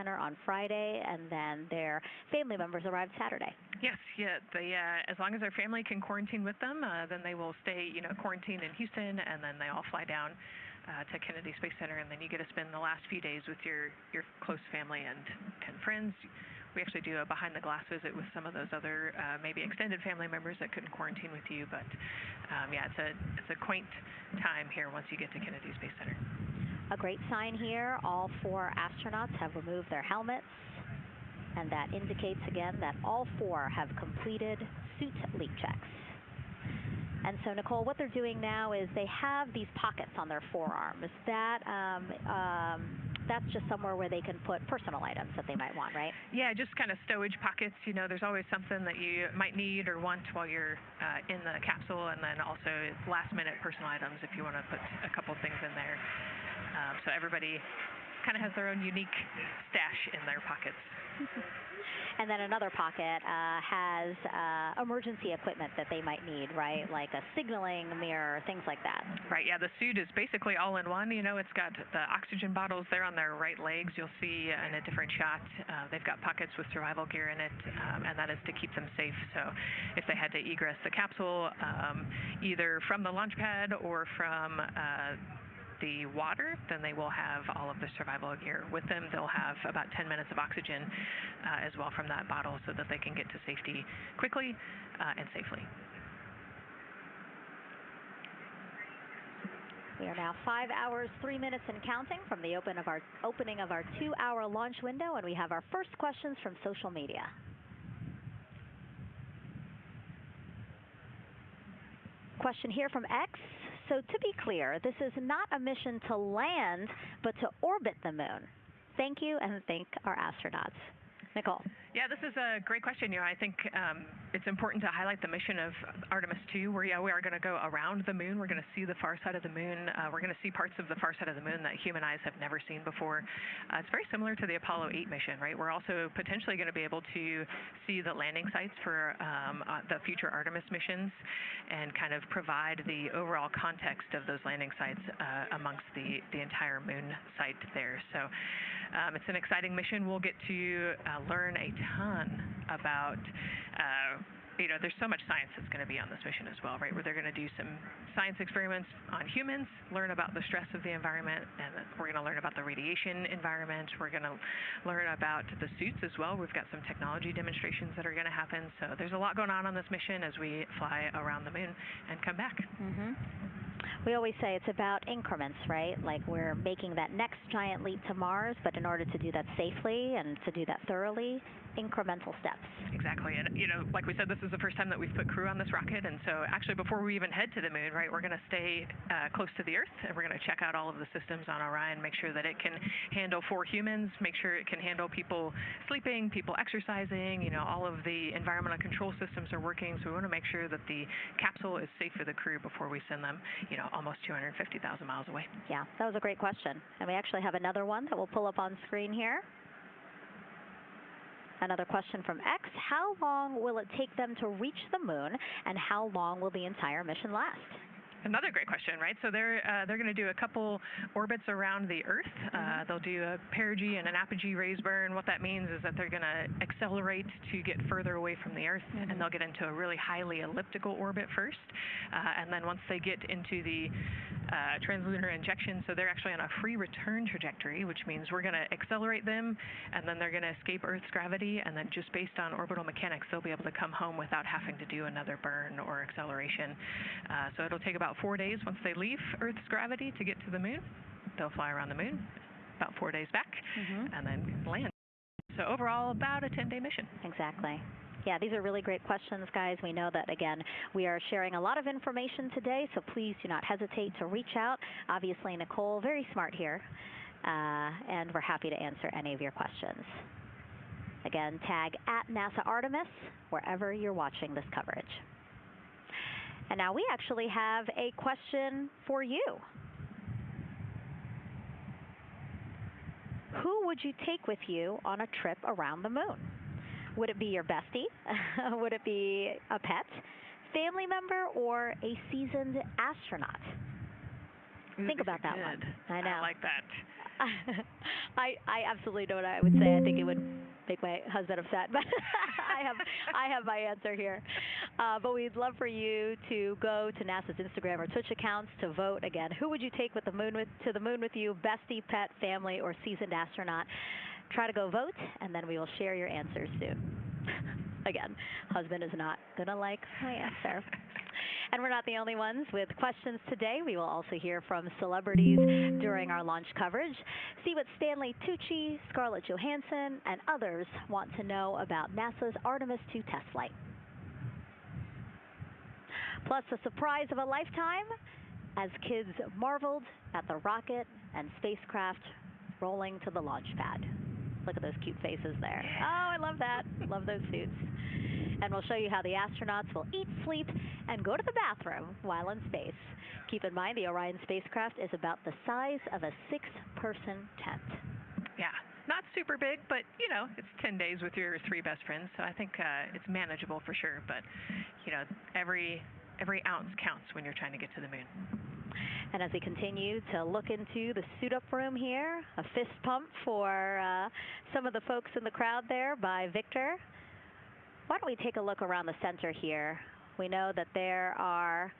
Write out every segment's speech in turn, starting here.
Center on Friday, and then their family members arrived Saturday. Yes, yeah. As long as their family can quarantine with them, then they will stay, quarantined in Houston, and then they all fly down to Kennedy Space Center, and then you get to spend the last few days with your close family and friends. We actually do a behind-the-glass visit with some of those other maybe extended family members that couldn't quarantine with you. But yeah, it's a quaint time here once you get to Kennedy Space Center. A great sign here. All 4 astronauts have removed their helmets, and that indicates again that all 4 have completed suit leak checks. And so, Nicole, what they're doing now is they have these pockets on their forearms. That's just somewhere where they can put personal items that they might want, right? Yeah, just kind of stowage pockets. There's always something that you might need or want while you're in the capsule, and then also last-minute personal items if you want to put a couple things in there. So everybody kind of has their own unique stash in their pockets. And then another pocket has emergency equipment that they might need, right? Like a signaling mirror, things like that. Right, yeah, the suit is basically all in one. It's got the oxygen bottles there on their right legs. You'll see in a different shot. They've got pockets with survival gear in it, and that is to keep them safe. So if they had to egress the capsule, either from the launch pad or from the water, then they will have all of the survival gear with them. They'll have about 10 minutes of oxygen as well from that bottle so that they can get to safety quickly and safely. We are now 5 hours, 3 minutes and counting from the opening of our 2-hour launch window, and we have our first questions from social media. Question here from X. So to be clear, this is not a mission to land, but to orbit the moon. Thank you, and thank our astronauts. Nicole. Yeah, this is a great question. I think it's important to highlight the mission of Artemis 2, where we are going to go around the moon. We're going to see the far side of the moon. We're going to see parts of the far side of the moon that human eyes have never seen before. It's very similar to the Apollo 8 mission, right? We're also potentially going to be able to see the landing sites for the future Artemis missions and kind of provide the overall context of those landing sites amongst the entire moon site there. So it's an exciting mission. We'll get to learn a ton about there's so much science that's going to be on this mission as well, right? Where they're going to do some science experiments on humans, learn about the stress of the environment, and we're going to learn about the radiation environment. We're going to learn about the suits as well. We've got some technology demonstrations that are going to happen. So there's a lot going on this mission as we fly around the moon and come back. Mm-hmm. We always say it's about increments, right? Like we're making that next giant leap to Mars, but in order to do that safely and to do that thoroughly, incremental steps. Exactly. And, like we said, this is the first time that we've put crew on this rocket. And so actually before we even head to the moon, right, we're going to stay close to the Earth, and we're going to check out all of the systems on Orion, make sure that it can handle 4 humans, make sure it can handle people sleeping, people exercising, all of the environmental control systems are working. So we want to make sure that the capsule is safe for the crew before we send them, almost 250,000 miles away. Yeah, that was a great question. And we actually have another one that we'll pull up on screen here. Another question from X. How long will it take them to reach the moon, and how long will the entire mission last? Another great question, right? So they're going to do a couple orbits around the Earth. They'll do a perigee and an apogee raise burn. What that means is that they're going to accelerate to get further away from the Earth, and they'll get into a really highly elliptical orbit first. And then once they get into the translunar injection, so they're actually on a free return trajectory, which means we're going to accelerate them, and then they're going to escape Earth's gravity, and then just based on orbital mechanics, they'll be able to come home without having to do another burn or acceleration. So it'll take about 4 days once they leave Earth's gravity to get to the moon. They'll fly around the moon, about 4 days back, and then land. So overall, about a 10-day mission. Exactly. Yeah, these are really great questions, guys. We know that, again, we are sharing a lot of information today, so please do not hesitate to reach out. Obviously, Nicole, very smart here, and we're happy to answer any of your questions. Again, tag @NASA Artemis wherever you're watching this coverage. And now we actually have a question for you. Who would you take with you on a trip around the moon? Would it be your bestie? Would it be a pet, family member, or a seasoned astronaut? Ooh, think about that good. one. I know. I like that. I absolutely know what I would say. I think it would make my husband upset, but I have my answer here. But we'd love for you to go to NASA's Instagram or Twitch accounts to vote. Again, who would you take with the moon to the moon with you? Bestie, pet, family, or seasoned astronaut? Try to go vote, and then we will share your answers soon. Again, husband is not going to like my answer. And we're not the only ones with questions today. We will also hear from celebrities during our launch coverage. See what Stanley Tucci, Scarlett Johansson, and others want to know about NASA's Artemis II test flight. Plus, a surprise of a lifetime as kids marveled at the rocket and spacecraft rolling to the launch pad. Look at those cute faces there. Oh, I love that. Love those suits. And we'll show you how the astronauts will eat, sleep, and go to the bathroom while in space. Keep in mind, the Orion spacecraft is about the size of a 6-person tent. Yeah, not super big, but, you know, it's 10 days with your 3 best friends, so I think it's manageable for sure. But, you know, every ounce counts when you're trying to get to the moon. And as we continue to look into the suit-up room here, a fist pump for some of the folks in the crowd there by Victor. Why don't we take a look around the center here? We know that there are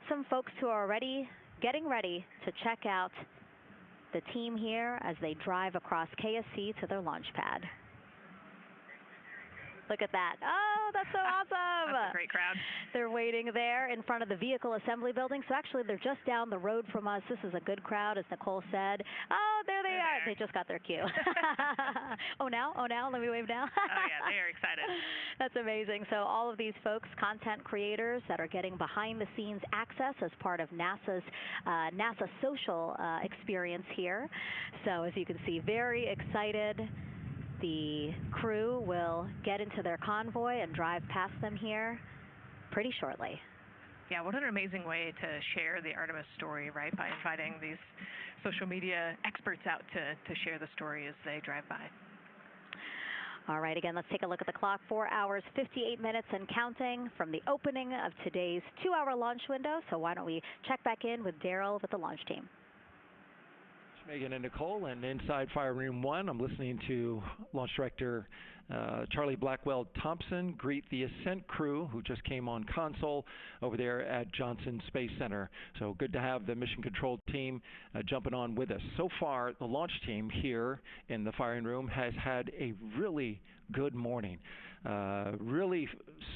some folks who are already getting ready to check out the team here as they drive across KSC to their launch pad. Look at that. Oh, that's so awesome. That's a great crowd. They're waiting there in front of the vehicle assembly building. So actually, they're just down the road from us. This is a good crowd, as Nicole said. Oh, there they are. They just got their cue. Oh, now? Let me wave now. Oh, yeah, they are excited. That's amazing. So all of these folks, content creators that are getting behind-the-scenes access as part of NASA's NASA social experience here. So as you can see, very excited. The crew will get into their convoy and drive past them here pretty shortly. Yeah, what an amazing way to share the Artemis story, right? By inviting these social media experts out to share the story as they drive by. All right, again, let's take a look at the clock. 4 hours, 58 minutes and counting from the opening of today's 2-hour launch window. So why don't we check back in with Daryl with the launch team. Megan and Nicole, and inside Fire Room 1, I'm listening to Launch Director Charlie Blackwell-Thompson greet the Ascent crew who just came on console over there at Johnson Space Center. So good to have the Mission Control team jumping on with us. So far, the launch team here in the firing room has had a really good morning. Really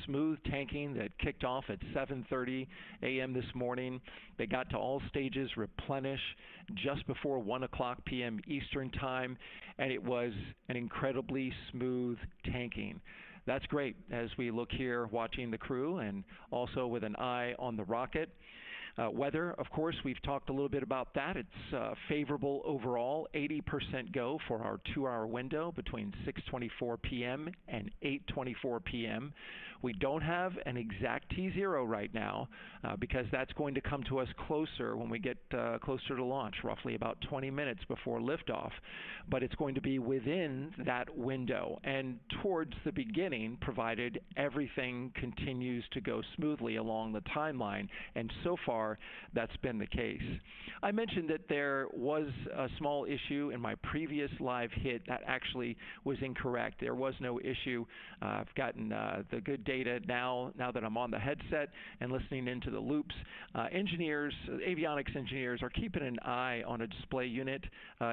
smooth tanking that kicked off at 7:30 a.m. this morning. They got to all stages replenish just before 1 o'clock p.m. Eastern time, and it was an incredibly smooth tanking. That's great as we look here watching the crew and also with an eye on the rocket. Weather, of course, we've talked a little bit about that. It's favorable overall, 80% go for our 2-hour window between 6:24 p.m. and 8:24 p.m. We don't have an exact T0 right now because that's going to come to us closer when we get closer to launch, roughly about 20 minutes before liftoff. But it's going to be within that window and towards the beginning, provided everything continues to go smoothly along the timeline. And so far, that's been the case. I mentioned that there was a small issue in my previous live hit that actually was incorrect. There was no issue. I've gotten the good data now that I'm on the headset and listening into the loops. Engineers, avionics engineers, are keeping an eye on a display unit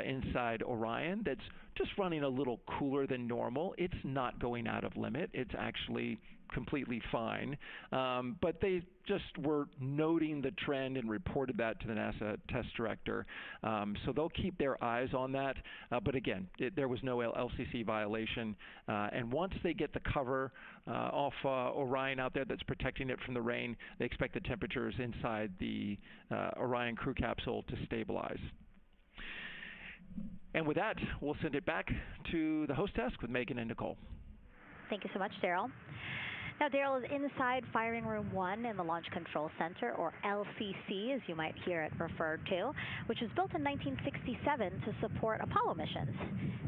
inside Orion that's just running a little cooler than normal. It's not going out of limit. It's actually completely fine. But they just were noting the trend and reported that to the NASA test director. So they'll keep their eyes on that. But again, there was no LCC violation. And once they get the cover off Orion out there that's protecting it from the rain, they expect the temperatures inside the Orion crew capsule to stabilize. And with that, we'll send it back to the host desk with Megan and Nicole. Thank you so much, Daryl. Now, Daryl is inside Firing Room 1 in the Launch Control Center, or LCC, as you might hear it referred to, which was built in 1967 to support Apollo missions.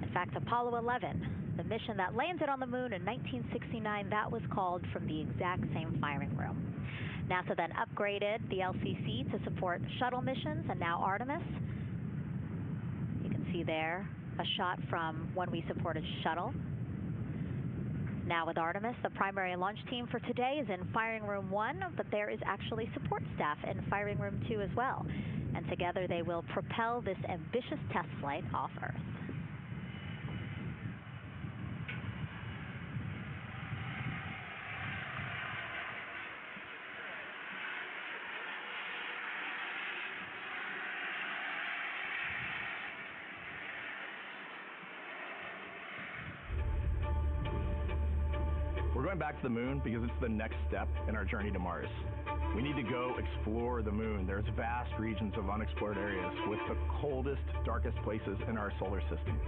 In fact, Apollo 11, the mission that landed on the moon in 1969, that was called from the exact same firing room. NASA then upgraded the LCC to support shuttle missions and now Artemis. see there a shot from when we supported shuttle. Now with Artemis, the primary launch team for today is in Firing Room 1, but there is actually support staff in Firing Room 2 as well. And together they will propel this ambitious test flight off Earth. We're going back to the moon because it's the next step in our journey to Mars. We need to go explore the moon. There's vast regions of unexplored areas with the coldest, darkest places in our solar system.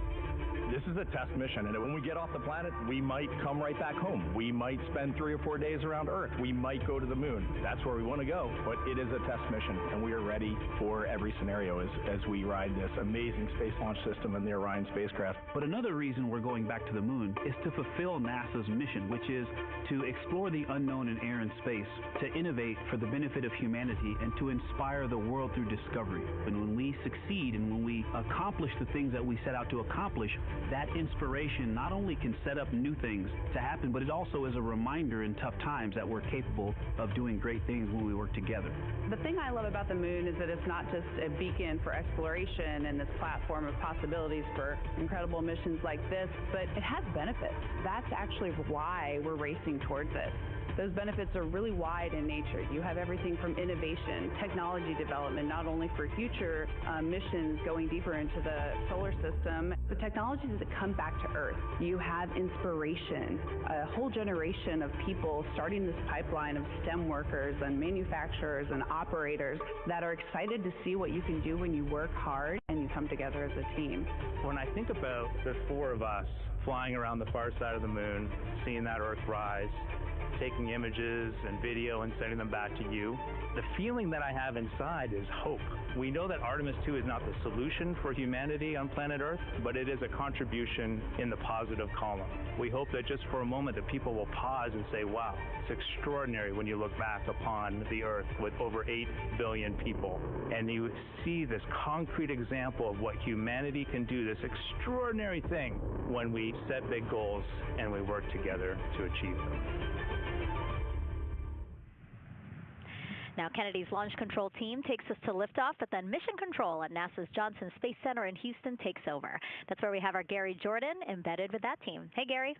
This is a test mission, and when we get off the planet, we might come right back home. We might spend 3 or 4 days around Earth. We might go to the moon. That's where we want to go, but it is a test mission, and we are ready for every scenario as we ride this amazing space launch system and the Orion spacecraft. But another reason we're going back to the moon is to fulfill NASA's mission, which is to explore the unknown in air and space, to innovate for the benefit of humanity, and to inspire the world through discovery. And when we succeed and when we accomplish the things that we set out to accomplish, that inspiration not only can set up new things to happen, but it also is a reminder in tough times that we're capable of doing great things when we work together. The thing I love about the moon is that it's not just a beacon for exploration and this platform of possibilities for incredible missions like this, but it has benefits. That's actually why we're racing towards it. Those benefits are really wide in nature. You have everything from innovation, technology development, not only for future missions going deeper into the solar system, but technologies that come back to Earth. You have inspiration, a whole generation of people starting this pipeline of STEM workers and manufacturers and operators that are excited to see what you can do when you work hard and you come together as a team. When I think about the 4 of us flying around the far side of the moon, seeing that Earth rise, taking images and video and sending them back to you, the feeling that I have inside is hope. We know that Artemis 2 is not the solution for humanity on planet Earth, but it is a contribution in the positive column. We hope that just for a moment that people will pause and say, wow, it's extraordinary when you look back upon the Earth with over 8 billion people, and you see this concrete example of what humanity can do, this extraordinary thing when we set big goals and we work together to achieve them. Now, Kennedy's launch control team takes us to liftoff, but then mission control at NASA's Johnson Space Center in Houston takes over. That's where we have our Gary Jordan embedded with that team. Hey, Gary.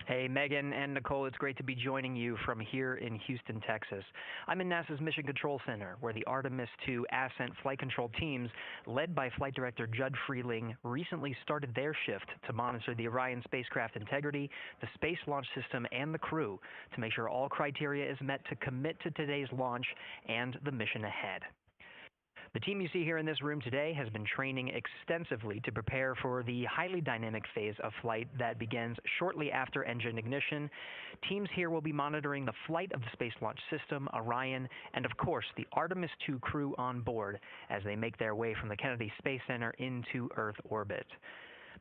Hey, Megan and Nicole, it's great to be joining you from here in Houston, Texas. I'm in NASA's Mission Control Center, where the Artemis II Ascent flight control teams, led by Flight Director Judd Freeling, recently started their shift to monitor the Orion spacecraft integrity, the Space Launch System, and the crew to make sure all criteria is met to commit to today's launch and the mission ahead. The team you see here in this room today has been training extensively to prepare for the highly dynamic phase of flight that begins shortly after engine ignition. Teams here will be monitoring the flight of the Space Launch System, Orion, and of course the Artemis II crew on board as they make their way from the Kennedy Space Center into Earth orbit.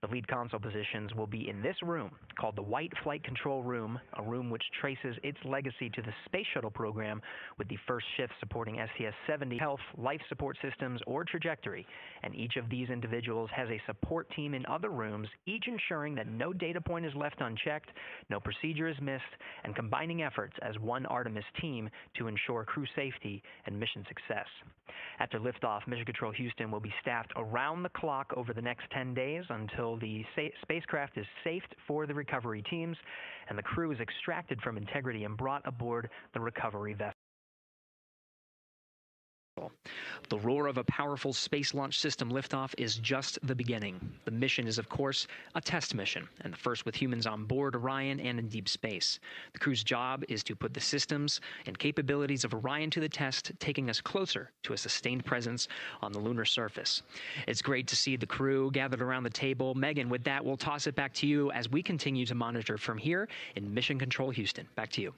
The lead console positions will be in this room, called the White Flight Control Room, a room which traces its legacy to the Space Shuttle program, with the first shift supporting STS-70 health, life support systems, or trajectory. And each of these individuals has a support team in other rooms, each ensuring that no data point is left unchecked, no procedure is missed, and combining efforts as one Artemis team to ensure crew safety and mission success. After liftoff, Mission Control Houston will be staffed around the clock over the next 10 days until the spacecraft is safed for the recovery teams and the crew is extracted from integrity and brought aboard the recovery vessel. The roar of a powerful Space Launch System liftoff is just the beginning. The mission is, of course, a test mission, and the first with humans on board Orion and in deep space. The crew's job is to put the systems and capabilities of Orion to the test, taking us closer to a sustained presence on the lunar surface. It's great to see the crew gathered around the table. Megan, with that, we'll toss it back to you as we continue to monitor from here in Mission Control Houston. Back to you.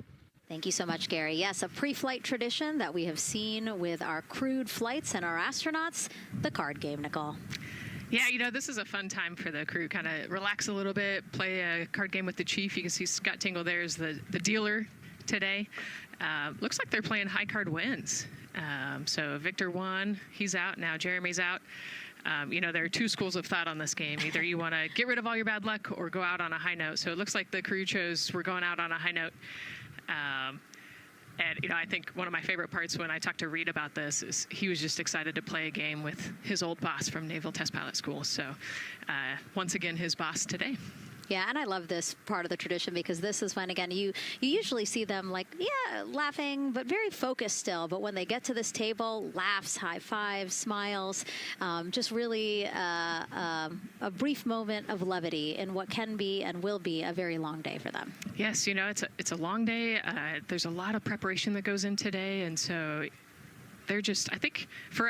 Thank you so much, Gary. Yes, a pre-flight tradition that we have seen with our crewed flights and our astronauts, the card game, Nicole. Yeah, you know, this is a fun time for the crew. Kind of relax a little bit, play a card game with the chief. You can see Scott Tingle there is the dealer today. Looks like they're playing high card wins. So Victor won. He's out. Now Jeremy's out. You know, there are two schools of thought on this game. Either you want to get rid of all your bad luck or go out on a high note. So it looks like the crew chose we're going out on a high note. And, you know, I think one of my favorite parts when I talked to Reed about this is he was just excited to play a game with his old boss from Naval Test Pilot School. So once again, his boss today. Yeah, and I love this part of the tradition because this is when, again, you usually see them like, yeah, laughing, but very focused still. But when they get to this table, laughs, high fives, smiles, just really a brief moment of levity in what can be and will be a very long day for them. Yes, you know, it's a long day. There's a lot of preparation that goes in today, and so they're just, I think,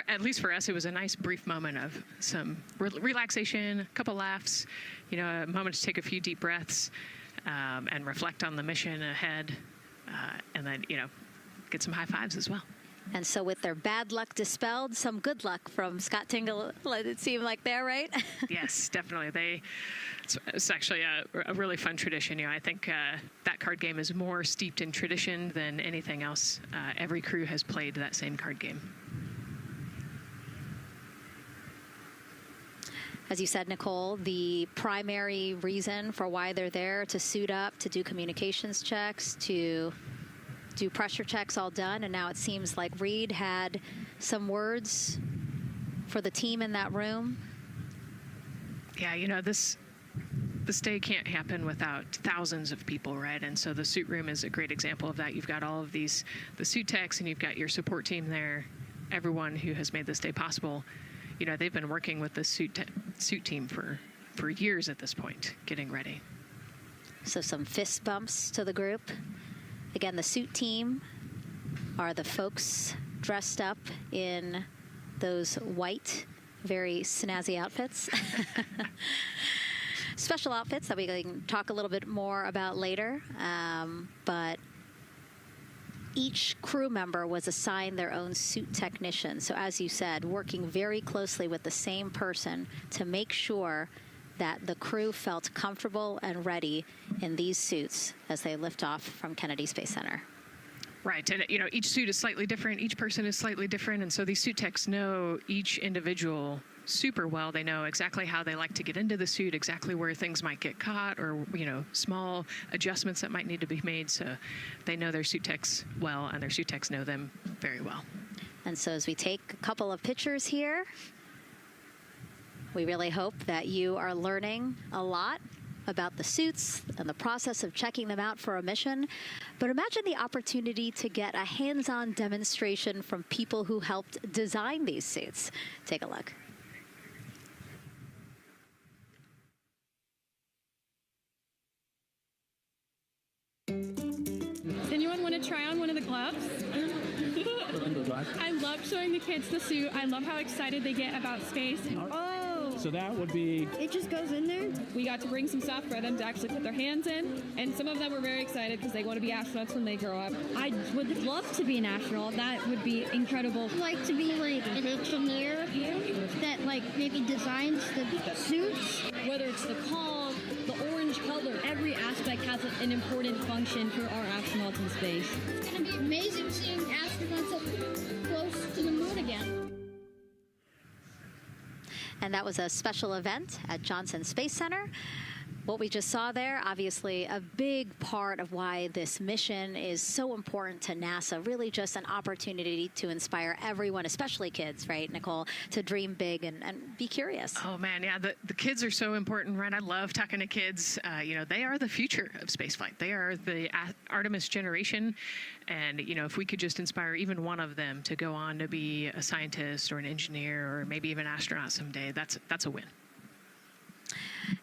at least for us, it was a nice brief moment of some relaxation, a couple laughs, you know, a moment to take a few deep breaths and reflect on the mission ahead, and then, you know, get some high fives as well. And so with their bad luck dispelled, some good luck from Scott Tingle, it seemed like there, right? Yes, definitely. It's actually a really fun tradition. You know, I think that card game is more steeped in tradition than anything else. Every crew has played that same card game. As you said, Nicole, the primary reason for why they're there to suit up, to do communications checks, to do pressure checks all done, and now it seems like Reed had some words for the team in that room. Yeah, you know, this day can't happen without thousands of people, right? And so the suit room is a great example of that. You've got all of the suit techs, and you've got your support team there, everyone who has made this day possible. You know, they've been working with the suit team for years at this point, getting ready. So some fist bumps to the group. Again, the suit team are the folks dressed up in those white, very snazzy outfits. Special outfits that we can talk a little bit more about later. But each crew member was assigned their own suit technician. So as you said, working very closely with the same person to make sure that the crew felt comfortable and ready in these suits as they lift off from Kennedy Space Center. Right, and you know, each suit is slightly different, each person is slightly different, and so these suit techs know each individual super well. They know exactly how they like to get into the suit, exactly where things might get caught, or, you know, small adjustments that might need to be made. So they know their suit techs well, and their suit techs know them very well. And so as we take a couple of pictures here, we really hope that you are learning a lot about the suits and the process of checking them out for a mission. But imagine the opportunity to get a hands-on demonstration from people who helped design these suits. Take a look. Anyone want to try on one of the gloves? I love showing the kids the suit. I love how excited they get about space. Oh! So that would be... It just goes in there? We got to bring some stuff for them to actually put their hands in, and some of them were very excited because they want to be astronauts when they grow up. I would love to be an astronaut. That would be incredible. I'd like to be like an engineer that like maybe designs the suits. Whether it's the calm, the orange color, every aspect has an important function for our astronauts in space. It's going to be amazing seeing astronauts up close to the moon again. And that was a special event at Johnson Space Center. What we just saw there, obviously a big part of why this mission is so important to NASA, really just an opportunity to inspire everyone, especially kids, right, Nicole, to dream big and be curious. Oh, man, yeah, the kids are so important, right? I love talking to kids. You know, they are the future of spaceflight. They are the Artemis generation. And, you know, if we could just inspire even one of them to go on to be a scientist or an engineer or maybe even an astronaut someday, that's a win.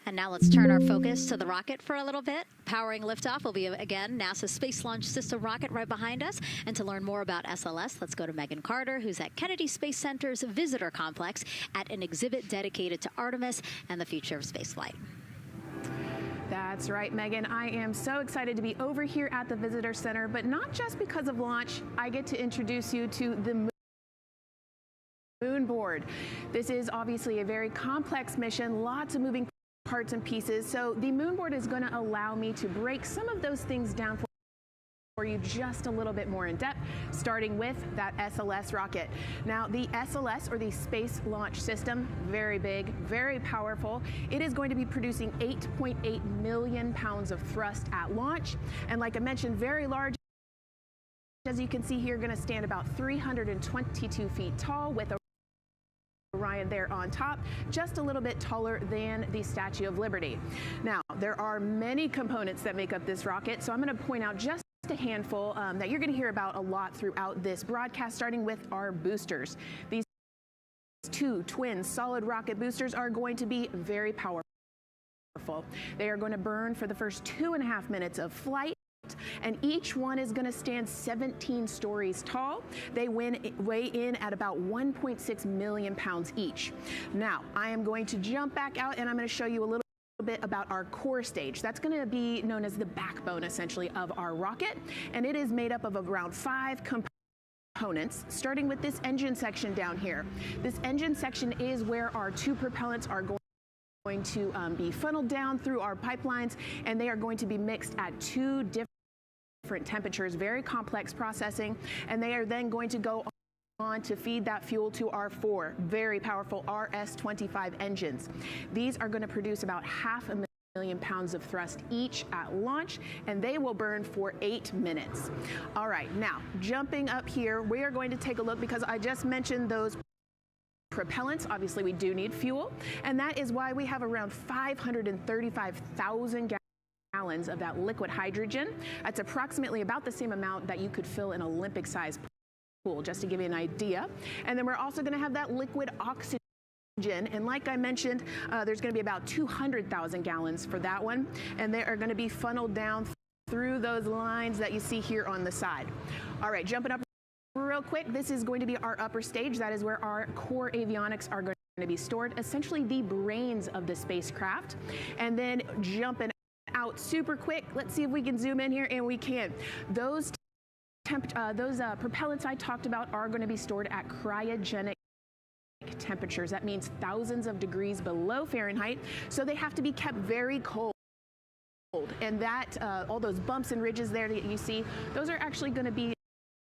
And now let's turn our focus to the rocket for a little bit. Powering liftoff will be, again, NASA's Space Launch System rocket right behind us. And to learn more about SLS, let's go to Megan Carter, who's at Kennedy Space Center's Visitor Complex at an exhibit dedicated to Artemis and the future of spaceflight. That's right, Megan. I am so excited to be over here at the Visitor Center, but not just because of launch. I get to introduce you to the moon board. This is obviously a very complex mission, lots of moving parts and pieces. So the moon board is going to allow me to break some of those things down for for you just a little bit more in depth, starting with that SLS rocket. Now, the SLS, or the Space Launch System, very big, very powerful. It is going to be producing 8.8 million pounds of thrust at launch. And like I mentioned, very large. As you can see here, going to stand about 322 feet tall with a Orion there on top, just a little bit taller than the Statue of Liberty. Now, there are many components that make up this rocket, so I'm going to point out just a handful that you're going to hear about a lot throughout this broadcast, starting with our boosters. These two twin solid rocket boosters are going to be very powerful. They are going to burn for the first 2.5 minutes of flight, and each one is going to stand 17 stories tall. They weigh in at about 1.6 million pounds each. Now, I am going to jump back out and I'm going to show you a little bit about our core stage. That's going to be known as the backbone, essentially, of our rocket, and it is made up of around 5 components, starting with this engine section down here. This engine section is where our 2 propellants are going to be funneled down through our pipelines, and they are going to be mixed at 2 different temperatures, very complex processing, and they are then going to go on to feed that fuel to our 4 very powerful RS-25 engines. These are going to produce about 500,000 pounds of thrust each at launch, and they will burn for 8 minutes. All right, now jumping up here, we are going to take a look, because I just mentioned those propellants. Obviously, we do need fuel, and that is why we have around 535,000 gallons of that liquid hydrogen. That's approximately about the same amount that you could fill an Olympic-sized pool, just to give you an idea. And then we're also going to have that liquid oxygen, and like I mentioned, there's going to be about 200,000 gallons for that one, and they are going to be funneled down through those lines that you see here on the side. All right, jumping up real quick, this is going to be our upper stage. That is where our core avionics are going to be stored, essentially the brains of the spacecraft. And then jumping out super quick, let's see if we can zoom in here, and we can. Those propellants I talked about are going to be stored at cryogenic temperatures. That means thousands of degrees below Fahrenheit, so they have to be kept very cold. And that, all those bumps and ridges there that you see, those are actually going to be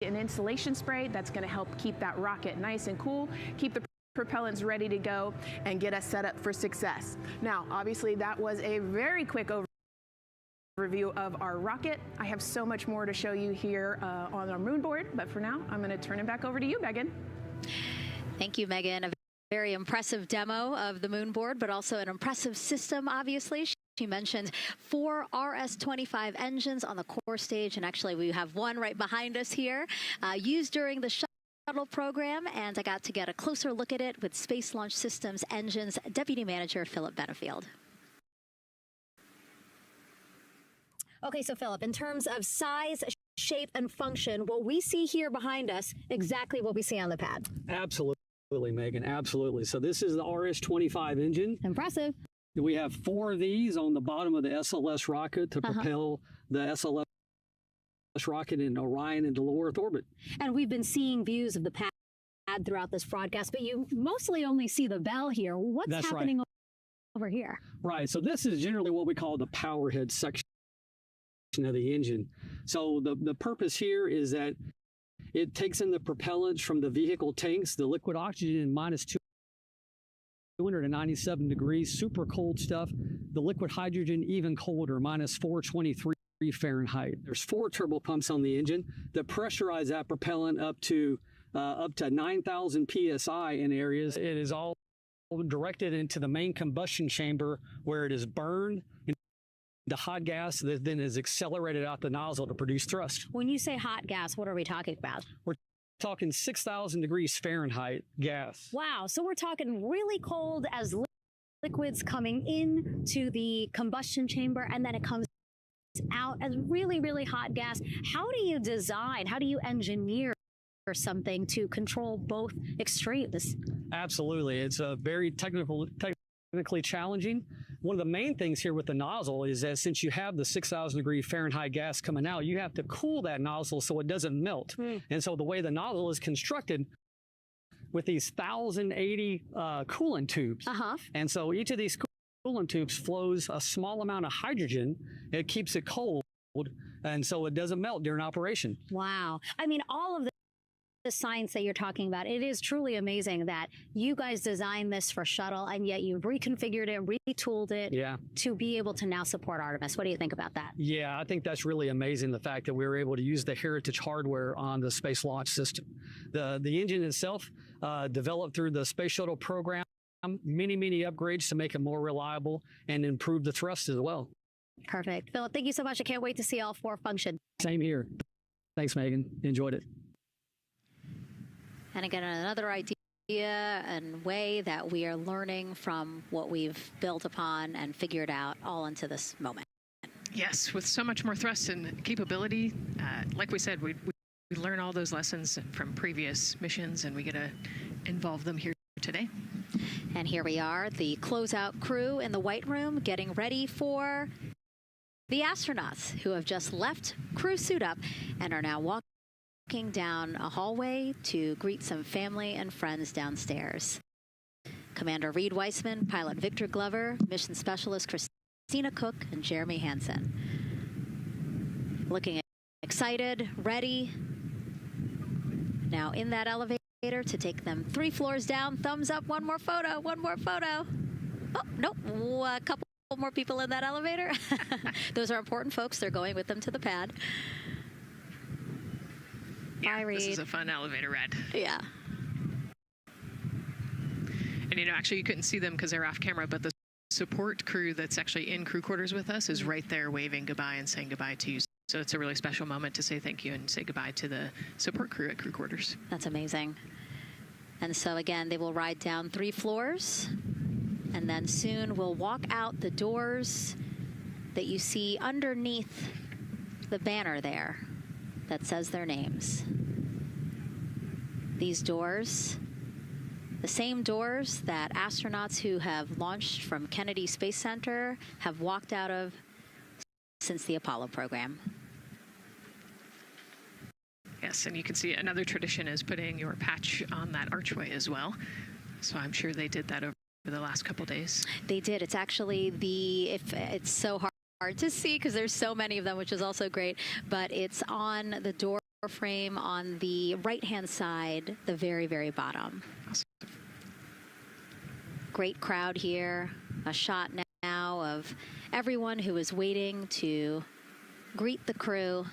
an insulation spray that's going to help keep that rocket nice and cool, keep the propellants ready to go, and get us set up for success. Now, obviously, that was a very quick overview of our rocket. I have so much more to show you here on our moon board, but for now, I'm going to turn it back over to you, Megan. Thank you, Megan. A very impressive demo of the moon board, but also an impressive system, obviously. She mentioned 4 RS-25 engines on the core stage, and actually we have one right behind us here, used during the shuttle program, and I got to get a closer look at it with Space Launch Systems Engines Deputy Manager Philip Benefield. Okay, so Philip, in terms of size, shape, and function, what we see here behind us, exactly what we see on the pad. Absolutely, Megan, absolutely. So this is the RS-25 engine. Impressive. We have 4 of these on the bottom of the SLS rocket to propel the SLS rocket in Orion into low Earth orbit. And we've been seeing views of the pad throughout this broadcast, but you mostly only see the bell here. What's happening over here? Right, so this is generally what we call the power head section of the engine. So the purpose here is that it takes in the propellants from the vehicle tanks, the liquid oxygen minus 297 degrees, super cold stuff. The liquid hydrogen even colder, minus 423 Fahrenheit. There's 4 turbo pumps on the engine that pressurize that propellant up to 9,000 psi in areas. It is all directed into the main combustion chamber, where it is burned into hot gas that then is accelerated out the nozzle to produce thrust. When you say hot gas, what are we talking about? We're talking 6,000 degrees Fahrenheit gas. Wow, so we're talking really cold as liquids coming into the combustion chamber, and then it comes out as really, really hot gas. How do you design, how do you engineer something to control both extremes? Absolutely, it's a very technically challenging. One of the main things here with the nozzle is that since you have the 6,000 degree Fahrenheit gas coming out, you have to cool that nozzle so it doesn't melt. And so the way the nozzle is constructed with these 1,080 coolant tubes. And so each of these coolant tubes flows a small amount of hydrogen. It keeps it cold. and so it doesn't melt during operation. Wow. I mean, all of the science that you're talking about, it is truly amazing that you guys designed this for shuttle and yet you've reconfigured it, retooled it to be able to now support Artemis. What do you think about that? Yeah, I think that's really amazing, the fact that we were able to use the heritage hardware on the Space Launch System. The engine itself, developed through the Space Shuttle program, many upgrades to make it more reliable and improve the thrust as well. Perfect. Philip, thank you so much. I can't wait to see all 4 function. Same here. Thanks, Megan. Enjoyed it. And again, another idea and way that we are learning from what we've built upon and figured out all into this moment. Yes, with so much more thrust and capability, like we said, we learn all those lessons from previous missions, and we get to involve them here today. And here we are, the closeout crew in the White Room, getting ready for the astronauts who have just left crew suit up and are now walking down a hallway to greet some family and friends downstairs. Commander Reed Weissman, Pilot Victor Glover, Mission Specialist Christina Cook, and Jeremy Hansen. Looking excited, ready, now in that elevator to take them 3 floors down. Thumbs up, one more photo. Oh, nope, a couple more people in that elevator. Those are important folks. They're going with them to the pad. Yeah, this is a fun elevator ride. Yeah. And actually you couldn't see them because they're off camera, but the support crew that's actually in crew quarters with us is right there waving goodbye and saying goodbye to you. So it's a really special moment to say thank you and say goodbye to the support crew at crew quarters. That's amazing. And so again, they will ride down 3 floors, and then soon we'll walk out the doors that you see underneath the banner there that says their names. These doors, the same doors that astronauts who have launched from Kennedy Space Center have walked out of since the Apollo program. Yes, and you can see another tradition is putting your patch on that archway as well. So I'm sure they did that over the last couple days. They did. It's actually it's so hard to see because there's so many of them, which is also great, but it's on the door frame on the right-hand side, the very bottom. Awesome. Great crowd here. A shot now of everyone who is waiting to greet the crew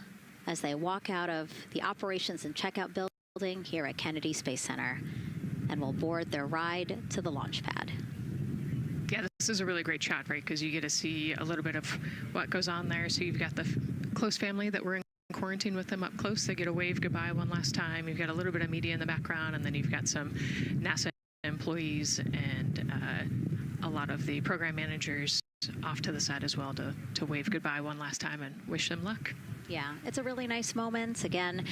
as they walk out of the operations and checkout building here at Kennedy Space Center and will board their ride to the launch pad. Yeah, this is a really great shot, right? Because you get to see a little bit of what goes on there. So you've got the close family that were in quarantine with them up close. They get to wave goodbye one last time. You've got a little bit of media in the background, and then you've got some NASA employees and a lot of the program managers off to the side as well to wave goodbye one last time and wish them luck. Yeah, it's a really nice moment. Again,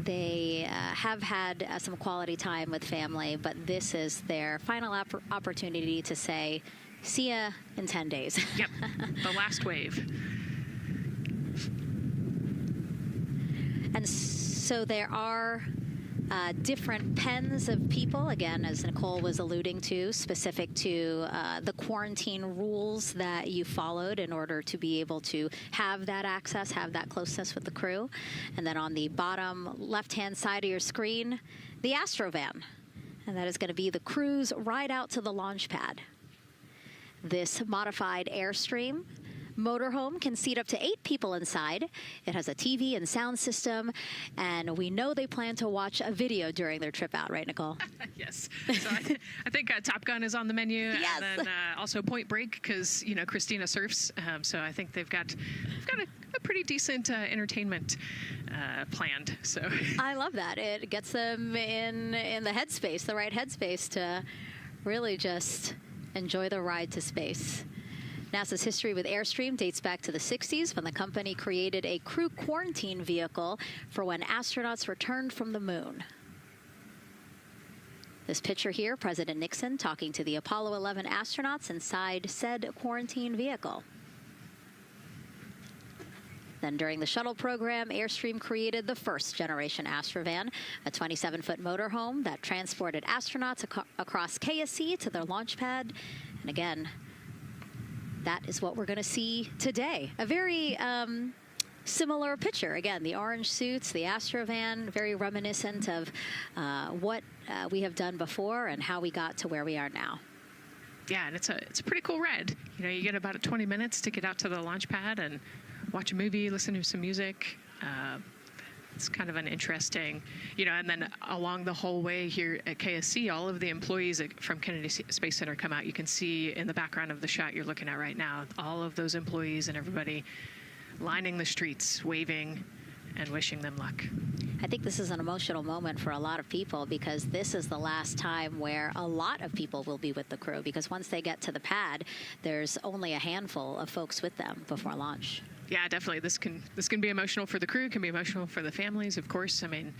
they have had some quality time with family, but this is their final opportunity to say, see ya in 10 days. Yep, the last wave. And so there are different pens of people, again, as Nicole was alluding to, specific to the quarantine rules that you followed in order to be able to have that access, have that closeness with the crew. And then on the bottom left-hand side of your screen, the Astrovan. And that is going to be the crew's ride out to the launch pad. This modified Airstream motorhome can seat up to 8 people inside. It has a TV and sound system, and we know they plan to watch a video during their trip out, right, Nicole? Yes. So I think Top Gun is on the menu, yes. And then also Point Break, because Christina surfs. So I think they've got a pretty decent entertainment planned. So I love that. It gets them in the headspace, the right headspace, to really just enjoy the ride to space. NASA's history with Airstream dates back to the 60s when the company created a crew quarantine vehicle for when astronauts returned from the moon. This picture here, President Nixon talking to the Apollo 11 astronauts inside said quarantine vehicle. Then during the shuttle program, Airstream created the first generation Astrovan, a 27-foot motorhome that transported astronauts across KSC to their launch pad. And again, that is what we're going to see today. A very similar picture. Again, the orange suits, the Astrovan, very reminiscent of what we have done before and how we got to where we are now. Yeah, and it's a pretty cool ride. You know, you get about 20 minutes to get out to the launch pad and watch a movie, listen to some music. It's kind of an interesting, you know, and then along the whole way here at KSC, all of the employees from Kennedy Space Center come out. You can see in the background of the shot you're looking at right now, all of those employees and everybody lining the streets, waving and wishing them luck. I think this is an emotional moment for a lot of people because this is the last time where a lot of people will be with the crew, because once they get to the pad, there's only a handful of folks with them before launch. Yeah, definitely. This can be emotional for the crew, can be emotional for the families, of course. I mean,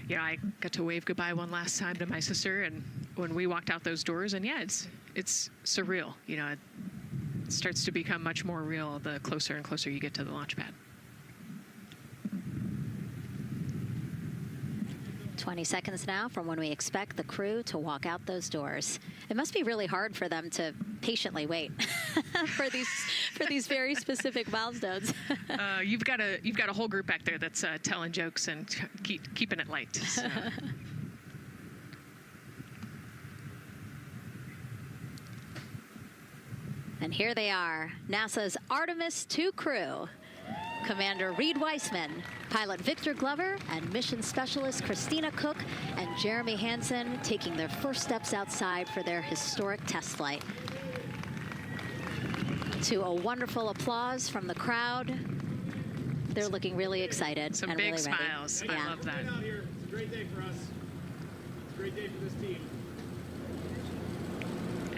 you know, I got to wave goodbye one last time to my sister, and when we walked out those doors, and yeah, it's surreal. You know, it starts to become much more real the closer and closer you get to the launch pad. 20 seconds now from when we expect the crew to walk out those doors. It must be really hard for them to patiently wait for these very specific milestones. You've got a whole group back there that's telling jokes and keeping it light. So. And here they are, NASA's Artemis II crew. Commander Reed Weissman, pilot Victor Glover, and mission specialist Christina Cook and Jeremy Hansen taking their first steps outside for their historic test flight. To a wonderful applause from the crowd, they're looking really excited. Some and big really smiles. Ready. I love that. It's a great day for us. It's a great day for this team.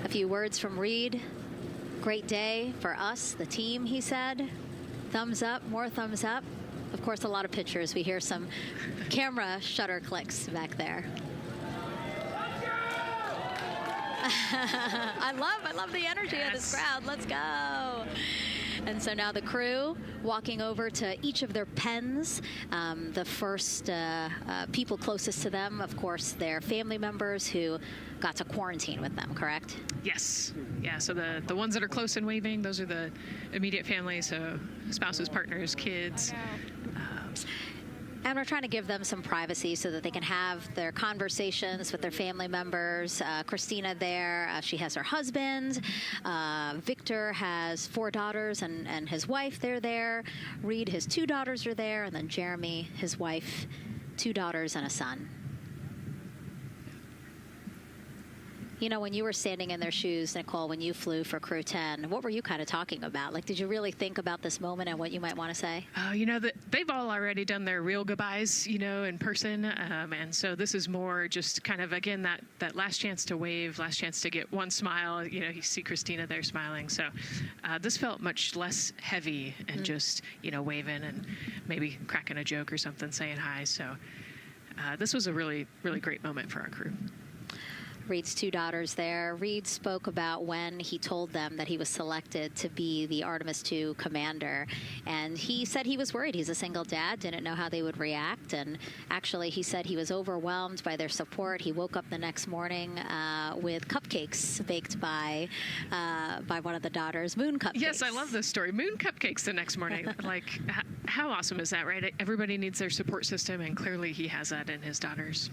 A few words from Reed. Great day for us, the team, he said. Thumbs up, more thumbs up. Of course, a lot of pictures. We hear some camera shutter clicks back there. I love the energy of this crowd. Let's go. And so now the crew walking over to each of their pens. The first people closest to them, of course, their family members who got to quarantine with them, correct? Yes. Yeah, so the ones that are close and waving, those are the immediate families, so spouses, partners, kids. And we're trying to give them some privacy so that they can have their conversations with their family members. Christina there, she has her husband. Victor has 4 daughters and his wife, they're there. Reed, his 2 daughters are there. And then Jeremy, his wife, 2 daughters and a son. You know, when you were standing in their shoes, Nicole, when you flew for Crew 10, what were you kind of talking about? Like, did you really think about this moment and what you might want to say? You know, they've all already done their real goodbyes, you know, in person. And so this is more just kind of, again, that last chance to wave, last chance to get one smile. You know, you see Christina there smiling. So this felt much less heavy and just, you know, waving and maybe cracking a joke or something, saying hi. So this was a really, really great moment for our crew. Reed's 2 daughters there. Reed spoke about when he told them that he was selected to be the Artemis II commander. And he said he was worried. He's a single dad, didn't know how they would react. And actually, he said he was overwhelmed by their support. He woke up the next morning with cupcakes baked by one of the daughters, moon cupcakes. Yes, I love this story. Moon cupcakes the next morning. Like, how awesome is that, right? Everybody needs their support system, and clearly he has that in his daughters.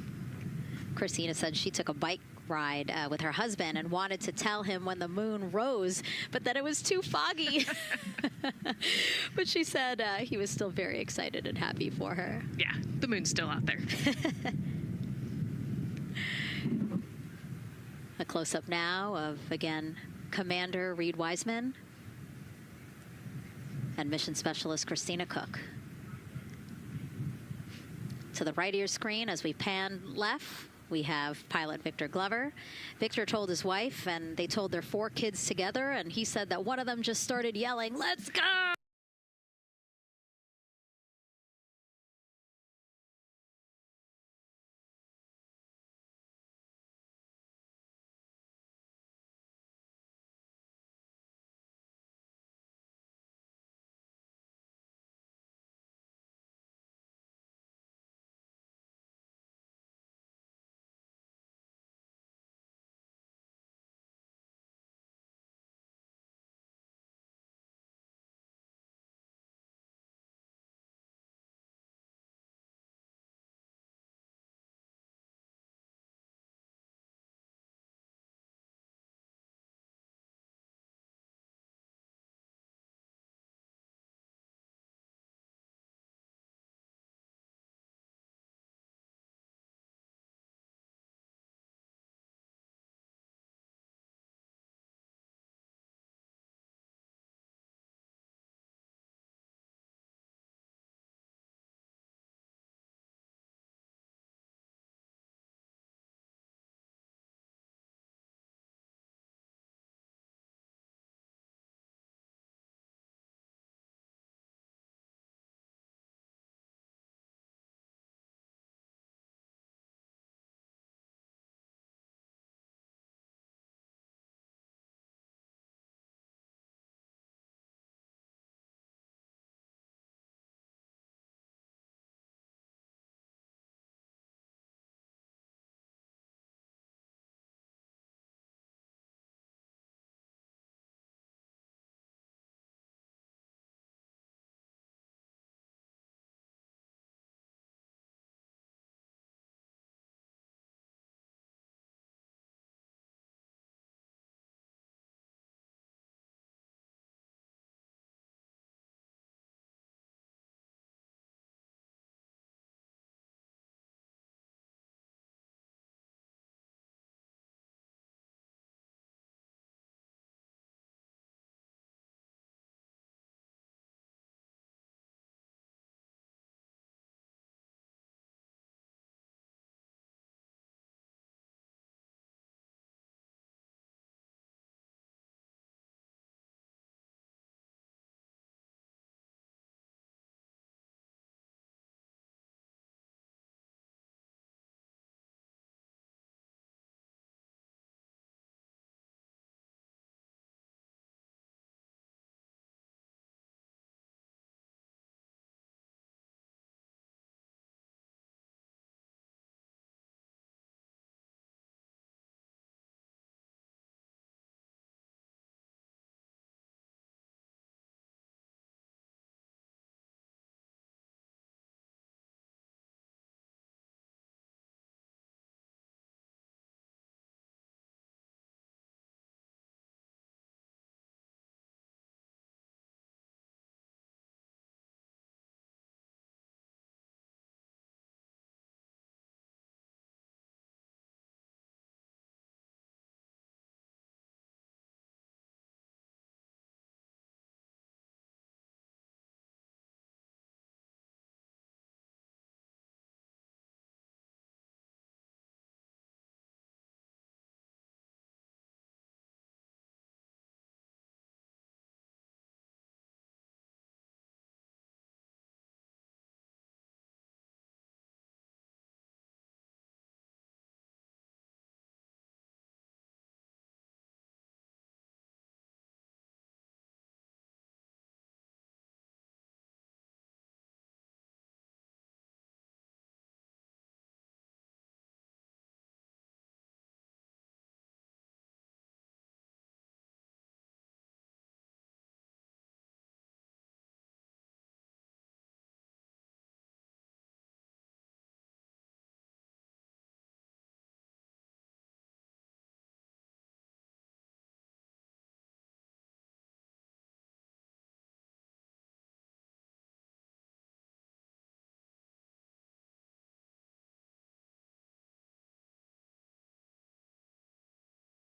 Christina said she took a bike ride with her husband and wanted to tell him when the moon rose, but that it was too foggy. But she said he was still very excited and happy for her. Yeah, the moon's still out there. A close-up now of, again, Commander Reed Weissman and Mission Specialist Christina Cook. To the right of your screen, as we pan left, we have pilot Victor Glover. Victor told his wife, and they told their 4 kids together, and he said that one of them just started yelling, "Let's go!"